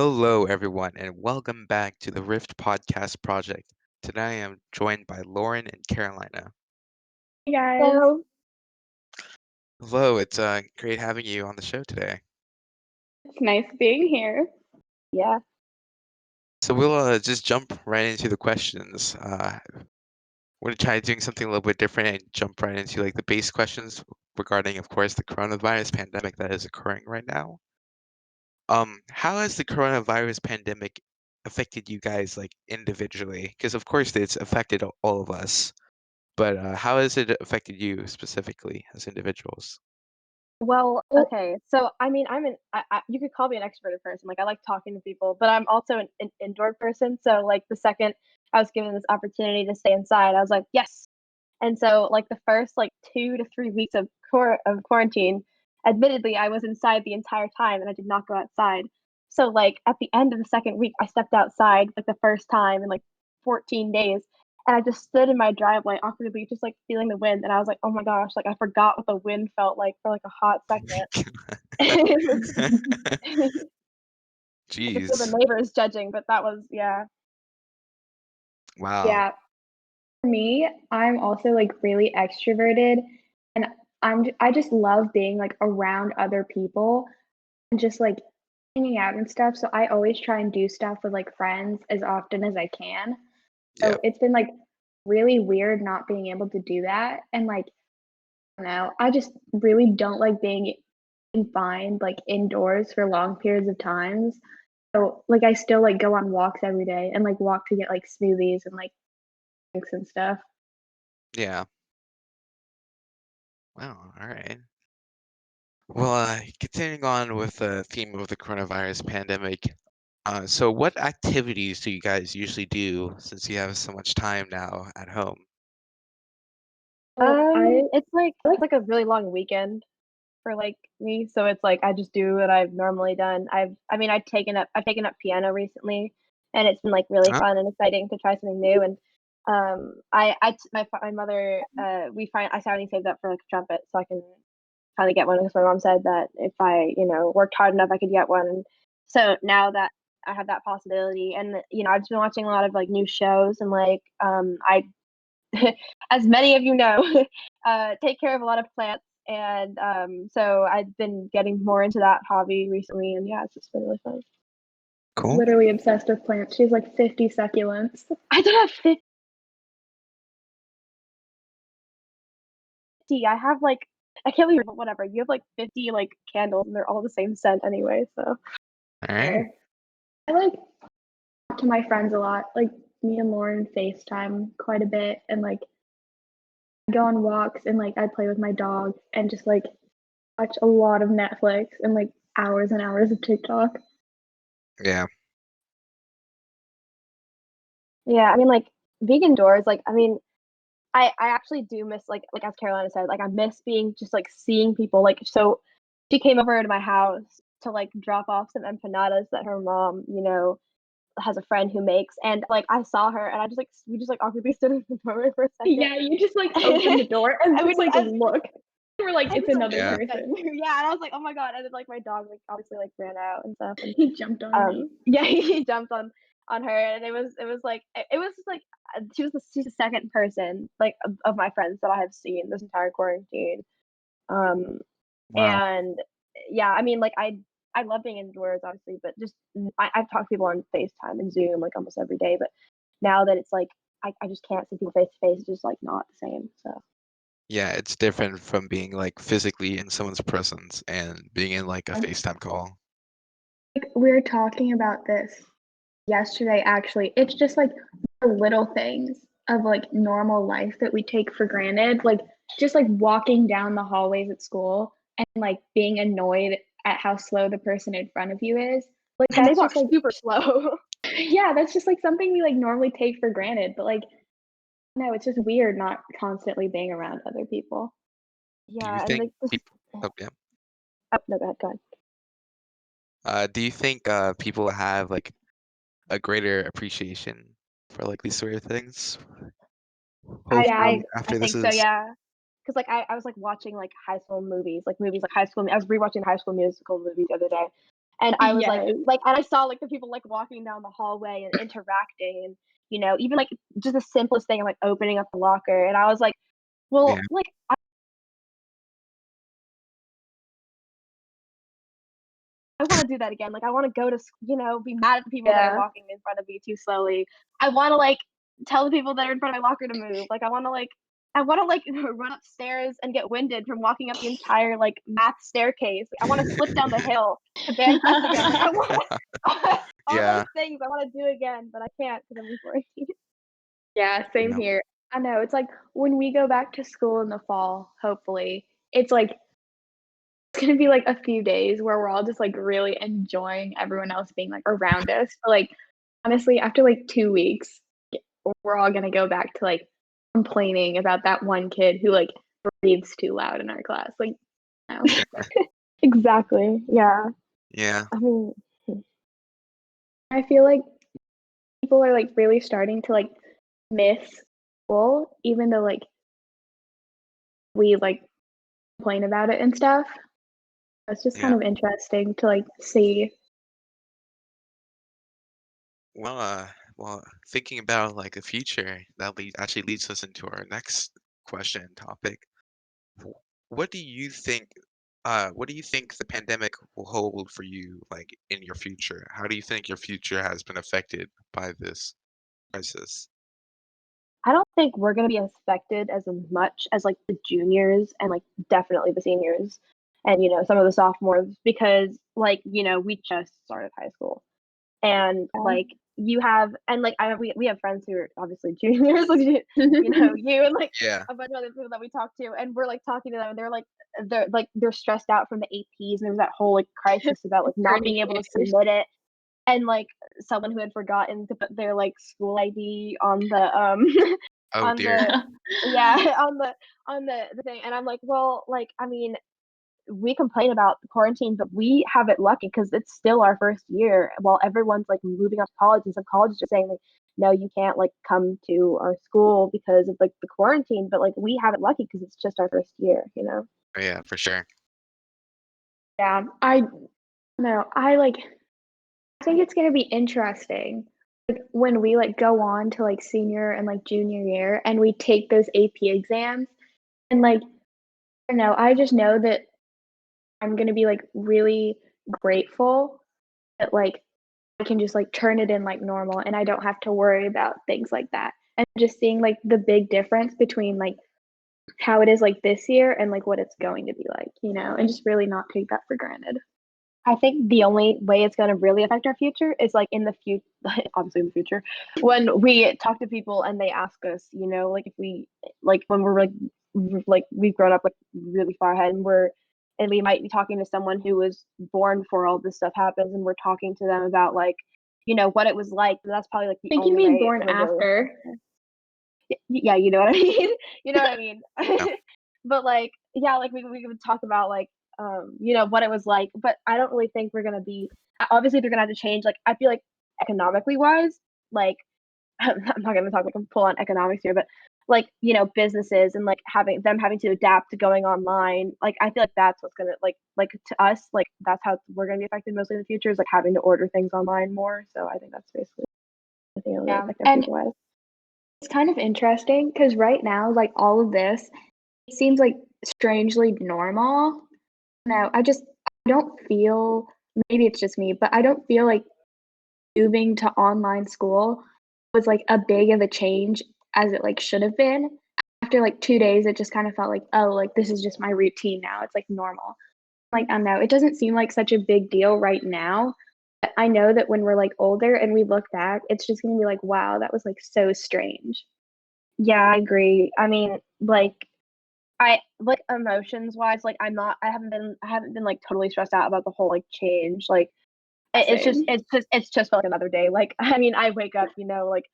Hello, everyone, and welcome back to the Rift Podcast Project. Today I am joined by Lauren and Carolina. Hey guys. So, Hello, it's great having you on the show today. It's nice being here. yeah. So we'll just jump right into the questions. We're gonna try doing something a little bit different and jump right into like the base questions regarding, of course, the coronavirus pandemic that is occurring right now. How has the coronavirus pandemic affected you guys like individually? Because of course it's affected all of us. But how has it affected you specifically as individuals? Well, Well, okay. So, I mean, you could call me an extroverted person. Like, I like talking to people, but I'm also an indoor person. So, like, the second I was given this opportunity to stay inside, I was like, yes. And so, like, the first like 2 to 3 weeks of quarantine, admittedly, I was inside the entire time and I did not go outside. So, like, at the end of the second week, I stepped outside like the first time in like 14 days. And I just stood in my driveway awkwardly, just like feeling the wind. And I was like, oh my gosh, like I forgot what the wind felt like for like a hot second. It was I could feel the Jeez. neighbors judging, but that was yeah. Wow. yeah, for me, I'm also like really extroverted and I just love being like around other people and just like hanging out and stuff. So I always try and do stuff with like friends as often as I can. So Yep. it's been like really weird not being able to do that. And like, I don't know, I just really don't like being confined like indoors for long periods of times. So like I still like go on walks every day and like walk to get like smoothies and like drinks and stuff. Yeah. Wow. All right. Well, continuing on with the theme of the coronavirus pandemic, so what activities do you guys usually do since you have so much time now at home? So I It's like like a really long weekend for like me. So it's like I just do what I've normally done. I mean I've taken up piano recently and it's been like really Huh? fun and exciting to try something new and my mother I finally saved up for like a trumpet so I can finally get one because my mom said that if I, worked hard enough I could get one. And so now that I have that possibility and I've just been watching a lot of like new shows and like I as many of you know, take care of a lot of plants. And so I've been getting more into that hobby recently, and yeah, it's just been really fun. Cool. literally obsessed with plants. She has like 50 succulents. I don't have 50. I have like I can't believe, but whatever. You have like 50 like candles, and they're all the same scent anyway. So All right. Fair. I like talk to my friends a lot. Like me and Lauren FaceTime quite a bit and like go on walks and like I play with my dog and just like watch a lot of Netflix and like hours and hours of TikTok. Yeah. yeah, I mean, like being indoors, like I mean, I actually do miss like as Carolina said, like I miss being just like seeing people. Like so, she came over to my house to like drop off some empanadas that her mom, has a friend who makes, and like I saw her, and I just like we just like awkwardly stood in the doorway for a second. Yeah, you just like open the door and And we just just, like look. We're like, I it's just like another Yeah. person. yeah, and I was like, oh my god, and then like my dog like obviously like ran out and stuff, and He jumped on me. yeah, he jumped on her, and it was like it was just like she's the second person like of my friends that I have seen this entire quarantine. Um, Wow. and yeah, I mean, like I love being indoors, obviously, but just I've talked to people on FaceTime and Zoom like almost every day. But now that it's like I just can't see people face to face, it's just like not the same. So Yeah, it's different from being like physically in someone's presence and being in like a Like FaceTime call. we were talking about this yesterday actually. It's just like the little things of like normal life that we take for granted. Like just like walking down the hallways at school and like being annoyed at how slow the person in front of you is. Like and they that's walk just like super slow. yeah, that's just like something we like normally take for granted. But like no, it's just weird not constantly being around other people. Do you Yeah, and think like this. people? Oh, yeah. Oh, no, go ahead. Do you think people have like a greater appreciation for like these sort of things? Yeah, Hopefully, I after this think so. is Yeah, because like I was like watching like high school movies, like movies like High School. I was rewatching High School Musical movies the other day, And I was Yes. and I saw like the people like walking down the hallway and interacting, and even like just the simplest thing like opening up the locker, and I was like, Yeah. well, like I want to do that again. Like I want to go to be mad at the people that are Yeah. walking in front of me too slowly. I want to like tell the people that are in front of my locker to move. Like I want to like run upstairs and get winded from walking up the entire like math staircase. Like, I want to slip down the hill to band press again. Like I want all those Yeah. things I want to do again, but I can't because I'm 14. Yeah, same Yeah. here. I know, it's like when we go back to school in the fall, hopefully, it's like it's gonna be like a few days where we're all just like really enjoying everyone else being like around us. But like honestly, after like 2 weeks, we're all gonna go back to like complaining about that one kid who like breathes too loud in our class. Like, no. Exactly. Yeah. Yeah. I mean, I feel like people are like really starting to like miss school, even though like we like complain about it and stuff. It's just kind Yeah. of interesting to like see. Well, well, thinking about like the future, that actually leads us into our next question and topic. Wh- What do you think? What do you think the pandemic will hold for you, like in your future? How do you think your future has been affected by this crisis? I don't think we're gonna be affected as much as like the juniors and like definitely the seniors and some of the sophomores because we just started high school. And like we have friends who are obviously juniors, like you and like Yeah. a bunch of other people that we talk to, and we're like talking to them, and they're stressed out from the APs, and there was that whole like crisis about like not being Turning able to years. submit it, and like someone who had forgotten to put their like school ID on the Oh on dear. the yeah on the thing, and I'm like, well, like I mean, we complain about the quarantine, but we have it lucky because it's still our first year while everyone's like moving up to college, and some colleges are saying like, no, you can't like come to our school because of like the quarantine. But like we have it lucky because it's just our first year. Oh, yeah, for sure. Yeah, I no, I think it's gonna be interesting, like, when we, like, go on to, like, senior and, like, junior year and we take those AP exams and, like, I don't know, I just know that I'm gonna be, like, really grateful that, like, I can just, like, turn it in like normal and I don't have to worry about things like that, and just seeing, like, the big difference between, like, how it is, like, this year and, like, what it's going to be like, and just really not take that for granted. I think the only way it's going to really affect our future is like in the future, obviously in the future, when we talk to people and they ask us, like if we, like when we're like we've grown up like really far ahead and we might be talking to someone who was born before all this stuff happens and we're talking to them about like, what it was like. That's probably like the I think you only mean way it's born going to really after. affect. Yeah, you know what I mean? You know what I mean? Yeah. But, like, yeah, like, we could talk about, like, what it was like, but I don't really think we're gonna be obviously, they're gonna have to change, like, I feel like economically wise, like, I'm not gonna talk, like, full on economics here, but, like, businesses and, like, having to adapt to going online, like, I feel like that's what's gonna to us, like, that's how we're gonna be affected mostly in the future is, like, having to order things online more, so I think that's basically the thing that'll really Yeah, affect our and future wise. it's kind of interesting because right now, like, all of this, it seems, like, strangely normal. No, I don't feel maybe it's just me, but I don't feel like moving to online school was, like, a big of a change as it, like, should have been. After, like, 2 days, it just kinda felt like, "Oh, like, this is just my routine now, it's, like, normal." Like, I don't know, it doesn't seem like such a big deal right now, but I know that when we're, like, older and we look back, it's just gonna be like, "Wow, that was, like, so strange." Yeah, I agree. I mean, like, I like emotions wise, like I haven't been like totally stressed out about the whole like change. Like it's just Same. it's just felt like another day. Like I mean, I wake up, like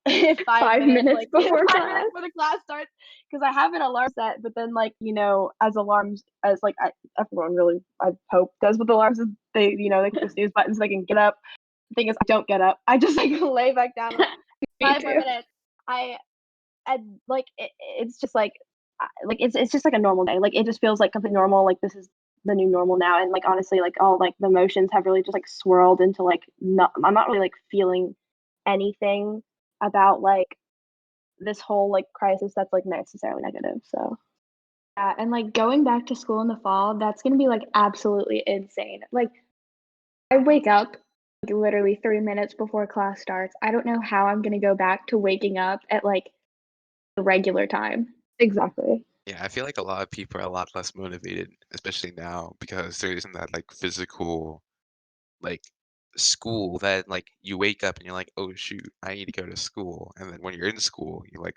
5 5 minutes, minutes like before 5 minutes class. before the class starts, because I have an alarm set. But then like as alarms as like everyone really I hope does with alarms is they click the snooze button so they can get up. The thing is, I don't get up. I just like lay back down. I'm like Me 5 more too. minutes. I and like it's just like it's just like a normal day. Like it just feels like completely normal. Like this is the new normal now, and like honestly, like all like the emotions have really just like swirled into like I'm not really like feeling anything about like this whole like crisis that's like necessarily negative. So Yeah, and like going back to school in the fall, that's gonna be like absolutely insane. Like I wake up like literally 3 minutes before class starts. I don't know how I'm gonna go back to waking up at like the regular time. exactly. Yeah, I feel like a lot of people are a lot less motivated, especially now, because there isn't that like physical like school that like you wake up and you're like, oh shoot, I need to go to school. And then when you're in school, you're like,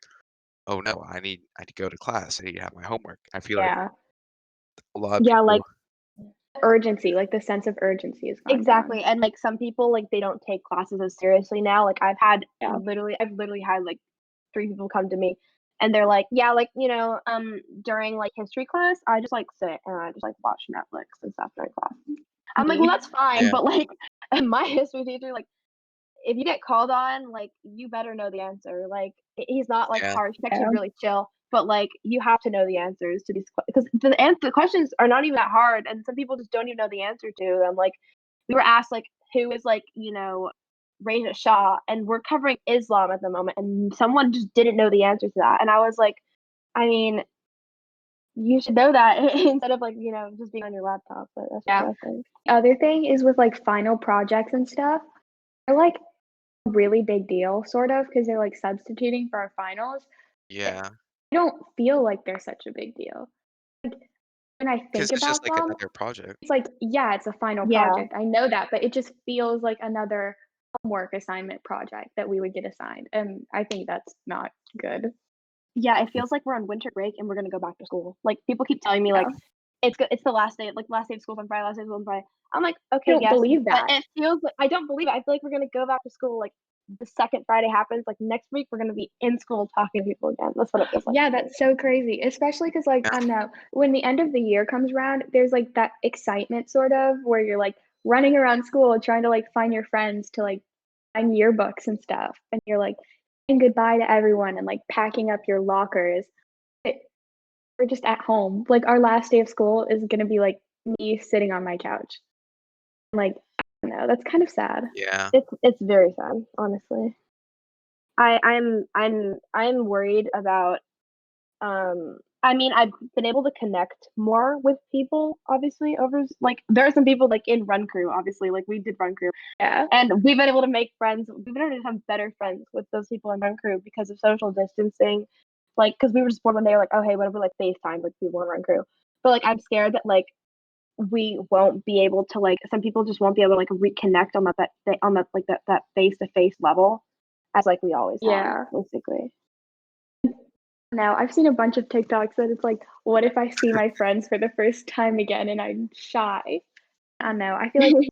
oh no, I need to go to class. I need to have my homework. I feel like Yeah. a lot of Yeah, like people, Urgency, like the sense of urgency has gone exactly. down. And like some people like they don't take classes as seriously now. Like Yeah. I've literally had like 3 people come to me and they're like, yeah, like, during like history class, I just like sit and I just like watch Netflix and stuff during class. I'm like, well, Me. that's fine, yeah, but like my history teacher, like if you get called on, like you better know the answer. Like he's not like yeah, harsh, he's actually Yeah. really chill. But like you have to know the answers to these because the questions are not even that hard, and some people just don't even know the answer to them. Like we were asked like who is like Reza Shah, and we're covering Islam at the moment, and someone just didn't know the answer to that, and I was like, I mean, you should know that instead of like just being on your laptop. But that's just Yeah. what I think. Other thing is with like final projects and stuff, they're like a really big deal, sort of, because they're like substituting for our finals. yeah. I don't feel like they're such a big deal. Like when I Because think it's just about like them, another project. it's like, yeah, it's a final Yeah, project. I know that, but it just feels like another homework assignment project that we would get assigned. And I think that's not good. yeah, it feels like we're on winter break and we're gonna go back to school. Like people keep telling me like Yeah. it's the last day, like last day of school's on Friday, last day of school on Friday. I'm like, I okay, don't yes, believe but that. it feels like I don't believe it. I feel like we're gonna go back to school like the second Friday happens. Like next week, we're gonna be in school talking to people again. That's what it feels like. Yeah, that's so crazy, especially because, like, Yeah, I don't know, when the end of the year comes around, there's like that excitement sort of where you're like running around school trying to like find your friends to like find yearbooks and stuff. And you're like saying goodbye to everyone and like packing up your lockers. But we're just at home. Like, our last day of school is going to be like me sitting on my couch. Like, I don't know, that's kind of sad. yeah. It's very sad, honestly. I'm worried about I mean, I've been able to connect more with people, obviously, over like there are some people like in run crew, obviously, like we did run crew, Yeah. and we've been able to make friends. We've been able to become better friends with those people in run crew because of social distancing. Like, because we were just bored when they were like, oh hey, what if we like FaceTime with people in run crew? But like, I'm scared that like we won't be able to like some people just won't be able to like reconnect on that face to face level as like we always have, Yeah. basically. Now, I've seen a bunch of TikToks that it's like, what if I see my friends for the first time again and I'm shy? I don't know. I feel like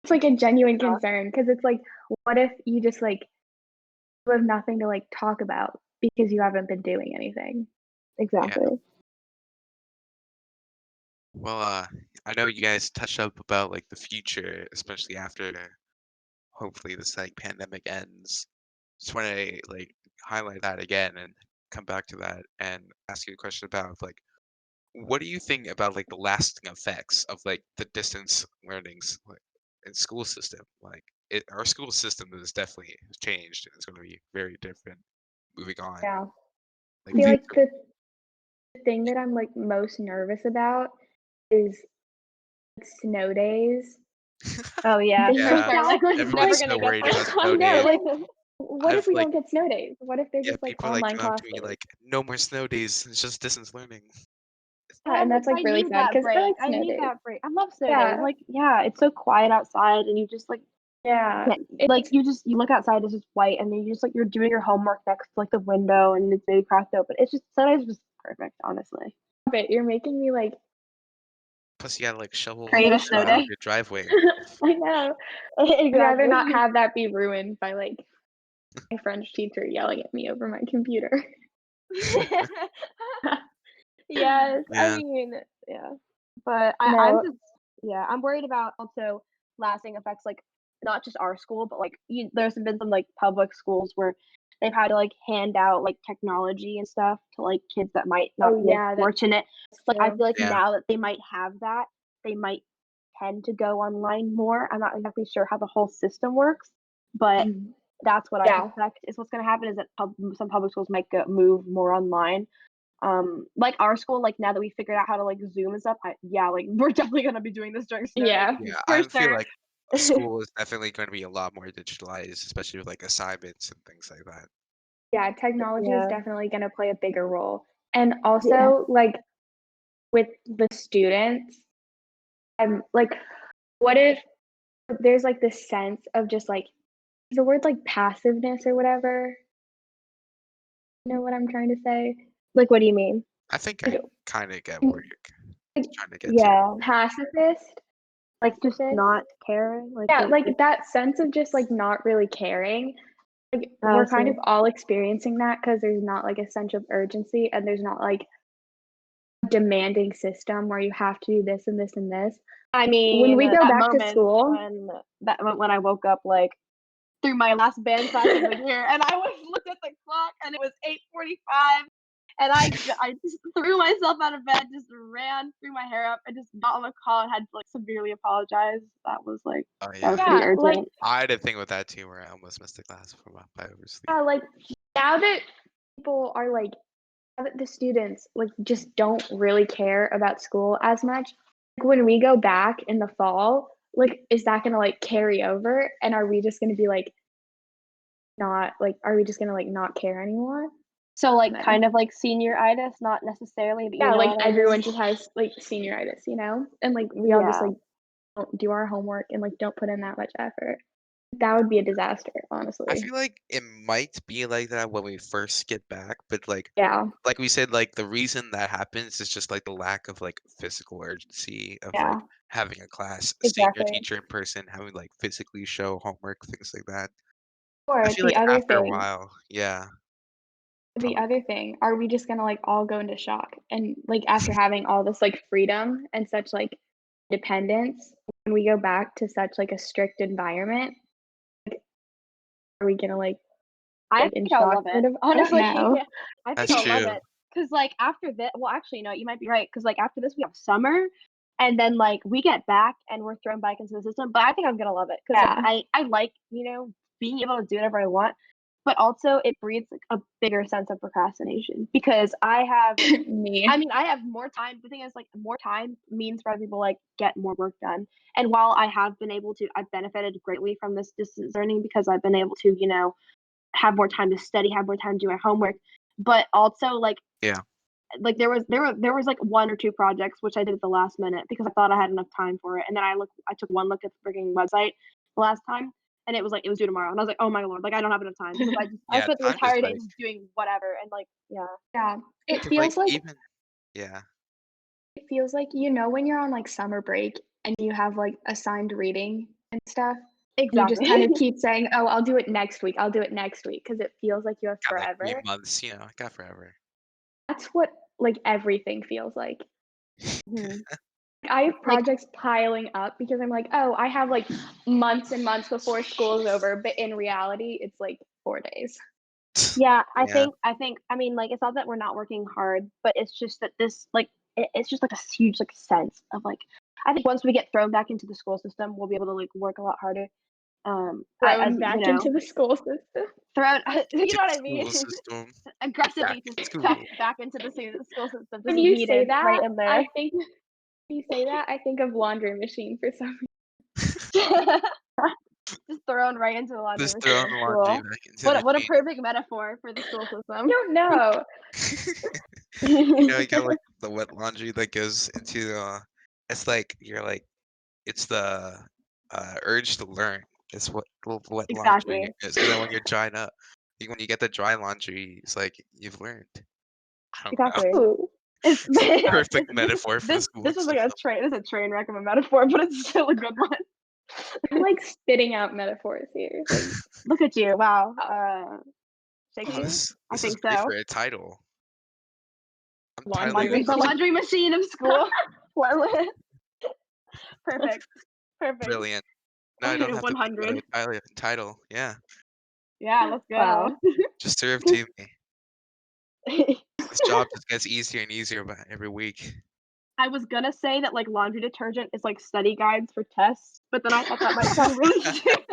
it's like a genuine Yeah, concern because it's like, what if you just like you have nothing to like talk about because you haven't been doing anything? Yeah. exactly. Well, I know you guys touched up about like the future, especially after hopefully this like pandemic ends. Just want to like highlight that again and come back to that and ask you a question about like what do you think about like the lasting effects of like the distance learnings like in school system? Like our school system is definitely changed and it's going to be very different moving on. Yeah. I Like feel the like the thing that I'm like most nervous about is snow days. Oh yeah, Things for like yeah, sure. that. Like we're never everyone's Like, gonna so get worried those. about I snow know, days. like, what if I've we like don't get snow days? What if they're yeah, just like people are like online come up to me classes? like no more snow days. It's just distance learning. Yeah, Yeah, and like that's like I really need sad that because I break. like I snow need days. that break. I love snow days. Yeah, Like yeah, it's so quiet outside, and you just like yeah. can't, like you look outside, it's just white, and then you just like you're doing your homework next to like the window, and it's maybe cracked open. It's just Sundays just perfect, honestly. But you're making me like Plus, you gotta like shovel Create a emotional. snow snow out of day. your driveway. I know. I'd rather not Exactly. have that be ruined by like my French teacher yelling at me over my computer. Yes, I Yeah, mean, yeah. But I'm No, just yeah, I'm worried about also lasting effects, like not just our school, but like there's been some like public schools where they've had to like hand out like technology and stuff to like kids that might not oh be as yeah, that's fortunate. Like I true. feel like yeah, now that they might have that, they might tend to go online more. I'm not exactly sure how the whole system works, but Mhm. that's what I Yeah. suspect is what's gonna happen is that some public schools might move more online. Like our school, like now that we figured out how to like Zoom and stuff, yeah, like we're definitely gonna be doing this during snow days Yeah. Yeah, for I feel sure. like a school is definitely going to be a lot more digitalized, especially with like assignments and things like that. Yeah, technology is Yeah. definitely gonna play a bigger role. And Yeah. also, like, with the students, I'm like, what if there's, like, this sense of just, like the word, like, passiveness or whatever? You know what I'm trying to say? Like, what do you mean? I think I Like, kind of get mm, where you're like, trying to get to. Yeah, pacifist, like you just say? not caring, like Yeah, what? like, that sense of just, like, not really caring. Like, I we're kind see. of all experiencing that because there's not, like, a sense of urgency and there's not, like, a demanding system where you have to do this and this and this. I When mean, we go that back to moment school when I woke up like through my last band class of the year, and I was looked at the clock, and it was 8:45, and I just threw myself out of bed, just ran, threw my hair up, and just got on the call and had to like severely apologize. Oh That was yeah, pretty yeah, like urgent. I had a thing with that too, where I almost missed the class for my oversleep. yeah, like, now that people are, like now that the students, like, just don't really care about school as much, like, when we go back in the fall, like, is that gonna, like, carry over, and are we just gonna be, like, not like, are we just gonna, like, not care anymore? So like No. kind of like senioritis, not necessarily, but you Yeah, know like, what I mean? everyone just has, like, senioritis, you know? And, like, we all just, Yeah. like, don't do our homework and, like, don't put in that much effort. That would be a disaster, I honestly. feel like it might be like that when we first get back, but Yeah, like we said, like the reason that happens is just like the lack of like physical urgency of like yeah. having a class, seeing your Exactly. teacher in person, having like physically show homework, things like that. I Or feel like after a while, yeah, the probably. other thing, are we just gonna, like, all go into shock? And, like, after having all this, like, freedom and such, like, dependence, when we go back to such, like, a strict environment, are we gonna, I in think I'll shock love sort it, of? I don't honestly. know. I think That's I'll love true. it, cause like, after this, well, actually, no, you might be right, cause like, after this, we have summer, and then, like, we get back and we're thrown back into the system, but I think I'm gonna love it, cause like, Yeah. I like, being able to do whatever I want, but also it breeds, like, a bigger sense of procrastination, because Me. I have more time. The thing is, like, more time means for other people, like, get more work done. And while I've benefited greatly from this distance learning because I've been able to, have more time to study, have more time to do my homework. But also, Yeah. there was like one or two projects which I did at the last minute because I thought I had enough time for it, and then I took one look at the freaking website the last time, and it was like it was due tomorrow, and I was like, oh my lord, like I don't have enough time because I Yeah, spent the time is entire day like, just doing whatever, and like yeah. Yeah. It cause like feels like even, yeah, when you're on, like, summer break and you have, like, assigned reading and stuff, and you just kind Exactly. of keep saying, "Oh, I'll do it next week, I'll do it next week," because it feels like you have got like 3 forever. months, got forever. That's what, like, everything feels like. Mhm. I have Like projects piling up because I'm like, "Oh, I have, like, months and months before school is over," but in reality, it's, like, 4 days. yeah, Yeah, I mean, like, it's not that we're not working hard, but it's just that this, like, it's just, like, a huge, like, sense of, like I think once we get thrown back into the school system, we'll be able to, like, work a lot harder, as Thrown back into the school system. thrown you into know the what I mean? school system, back Aggressively in just school. back into the school system, When just you say yeeted right that, in there. I think when you say that, I think of laundry machine for some Just thrown right into the laundry Just throwing machine the in laundry school. back into the What a machine. perfect metaphor for the school I system. don't know. You got like the wet laundry that goes into it's like you're like it's the urge to learn. It's what the wet laundry Exactly. is. And then when you're drying up, when you get the dry laundry, it's like you've learned. I don't know. Exactly. Ooh, It's Perfect this is metaphor for the this school this is like a system. train wreck of a metaphor, but it's still a good one. I'm, like, spitting out metaphors here, like, Look at you. Wow. wow. Oh, Shakespeare? this I this is think great for so. a title. I'm Laundry titling The this machine. laundry machine of school. Perfect. Perfect. brilliant. No, I don't have to think about 100. a title. Yeah, Yeah, let's go. Wow. just serve to me. This job just gets easier and easier every week. I was gonna say that like laundry detergent is like study guides for tests, but then I thought that might sound really stupid.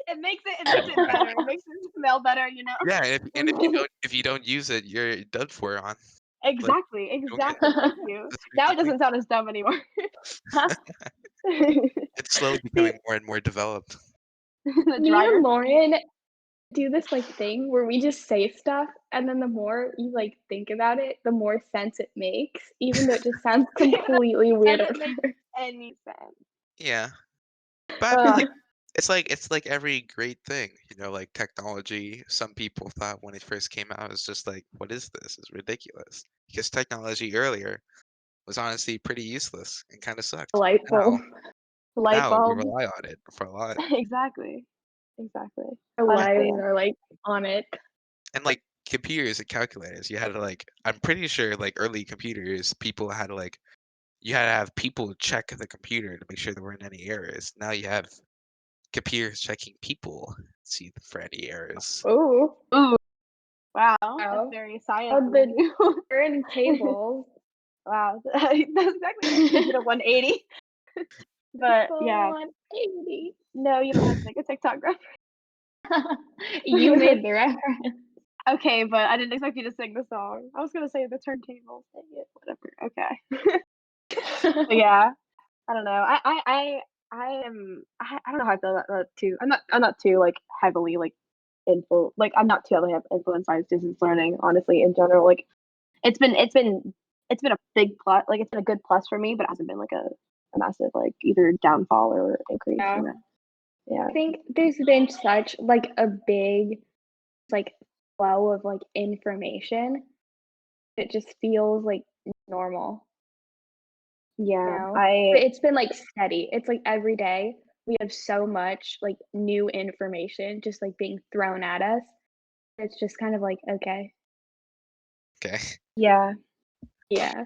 It makes it better. It makes it smell better, you know? Yeah, and if you don't use it, you're done for on like Exactly, don't get exactly. Thank you. this Now it clean. doesn't sound as dumb anymore. It's slowly See, becoming more and more developed. The me dryer. and Lauren do this like thing where we just say stuff and then the more you like think about it, the more sense it makes, even though it just sounds completely weird at Doesn't make first. any sense. Yeah. But I mean, Ugh. like, it's like every great thing, like technology. Some people thought when it first came out, it's just like, what is this? It's ridiculous. Because technology earlier was honestly pretty useless and kind of sucked. Delightful. Light Now we bulb. rely on it for a lot. Exactly. Exactly. Our Honestly, lives are like on it. And like computers and calculators, you had to I'm pretty sure like early computers, people had to you had to have people check the computer to make sure there weren't any errors. Now you have computers checking people to see for any errors. Oh, yeah. Ooh, wow. That's wow. very science Oh, of the you. turntables. Wow. That's exactly like you did a 180. But yeah, Full on 80. no, you don't have to make a TikTok You reference. made the reference. Okay, but I didn't expect you to sing the song. I was gonna say the turntables. Dang it, whatever. Okay. But yeah, I don't know. I don't know how I feel about that too. I'm not too like heavily like I'm not too heavily influenced by distance learning, honestly, in general. Like it's been a big plus, like it's been a good plus for me, but it hasn't been like a massive like either downfall or increase, Yeah. you know. Yeah. I think there's been such like a big like flow of like information. It just feels like normal, you Yeah. know? But it's been like steady. It's like every day we have so much like new information just like being thrown at us. It's just kind of like, okay, Okay. Yeah. yeah. All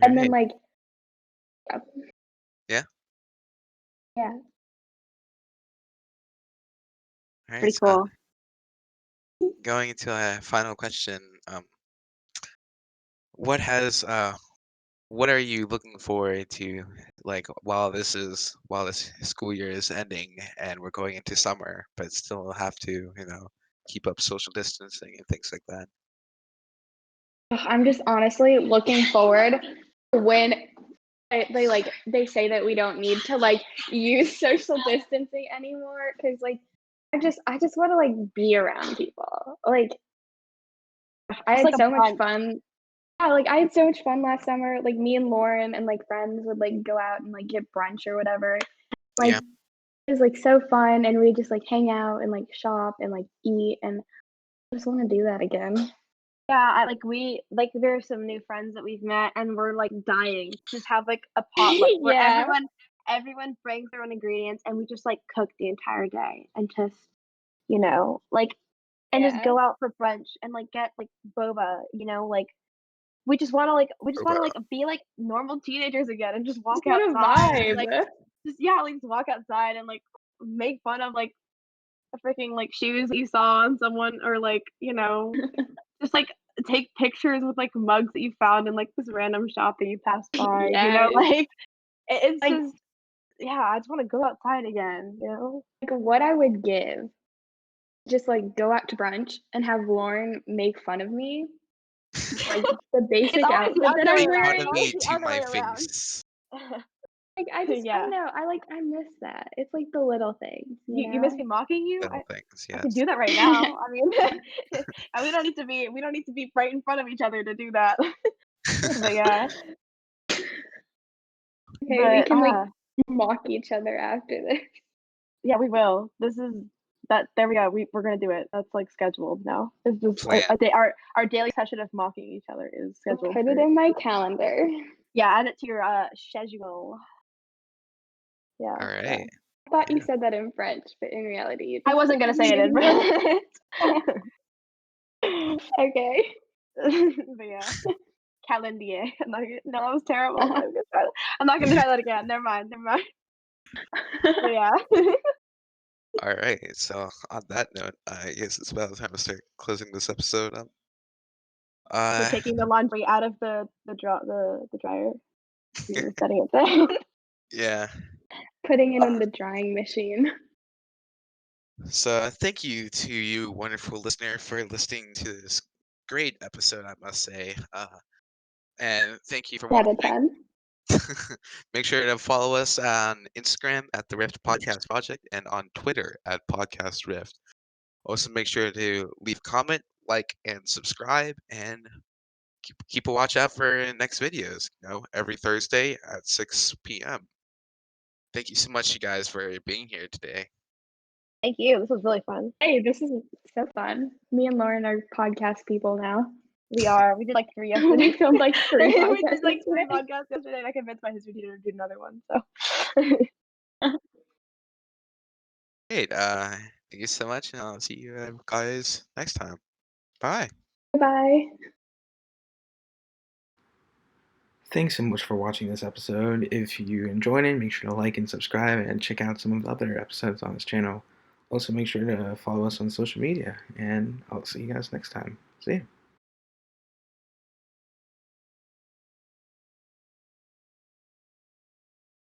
And then right. like, yeah, Yeah. yeah. All right. Pretty So cool. going into a final question, what has what are you looking forward to like while this school year is ending and we're going into summer, but still have to, keep up social distancing and things like that? I'm just honestly looking forward to when they say that we don't need to like use social distancing anymore because like I just want to like be around people. Like I It's had like a so much brunch. fun. Yeah, like I had so much fun last summer. Like me and Lauren and like friends would like go out and like get brunch or whatever. Like Yeah. it was like so fun and we just like hang out and like shop and like eat and I just want to do that again. Yeah, we like there are some new friends that we've met and we're like dying to just have like a potluck where Yeah. everyone brings their own ingredients and we just like cook the entire day and just, like and just Yeah. go out for brunch and like get like boba, like we just want to Boba. like be like normal teenagers again and just walk Just want to outside and like vibe. just yeah, like just walk outside and like make fun of like the freaking like shoes that you saw on someone or like, just, like, take pictures with, like, mugs that you found in, like, this random shop that you passed by, Yes. like, it's Like just yeah, I just wanna go outside again, you know? what I would give, just like go out to brunch and have Lauren make fun of me, like the It's basic always the outfit that other way I'm Make around, fun it's of wearing. always me the to other my way around. face. Like I don't Yeah. know. I miss that. It's like the little things, you You miss know? me mocking you? Little things, I can yes. do that right now, I mean, and we don't need to be right in front of each other to do that. But yeah, Okay, we but, can like mock each other after this. yeah, we will. This is that there we go, we're gonna do it. That's, like, scheduled now. It's just Plan. a day our daily session of mocking each other is I'll scheduled put it for in my calendar. yeah, add it to your, schedule. Yeah, All so right. I thought you Yeah. said that in French, but in reality you I just wasn't gonna say it in English. French. Okay. But yeah, calendrier. No, that was terrible. I'm not gonna try that again. Never mind, never mind. But yeah. All right. So on that note, I guess it's about time to start closing this episode up. You're Uh, taking the laundry out of the dryer. You're setting it down. yeah. Putting it in the drying machine. So thank you to you, wonderful listener, for listening to this great episode, I must say. And thank you for Out watching. of 10. Make sure to follow us on Instagram at the Rift Podcast Project and on Twitter at Podcast Rift. Also, make sure to leave a comment, like, and subscribe, and keep a watch out for next videos. Every Thursday at 6 p.m. Thank you so much, you guys, for being here today. Thank you. This was really fun. Hey, this is so fun. Me and Lauren are podcast people now. We are. We did like 3 yesterday. We filmed like 3 we podcasts did like 3 yesterday. podcasts yesterday, and I convinced my history teacher to do another one. So. Great. Thank you so much, and I'll see you guys next time. Bye. Bye. Thanks so much for watching this episode. If you enjoyed it, make sure to like and subscribe and check out some of the other episodes on this channel. Also, make sure to follow us on social media, and I'll see you guys next time. See ya.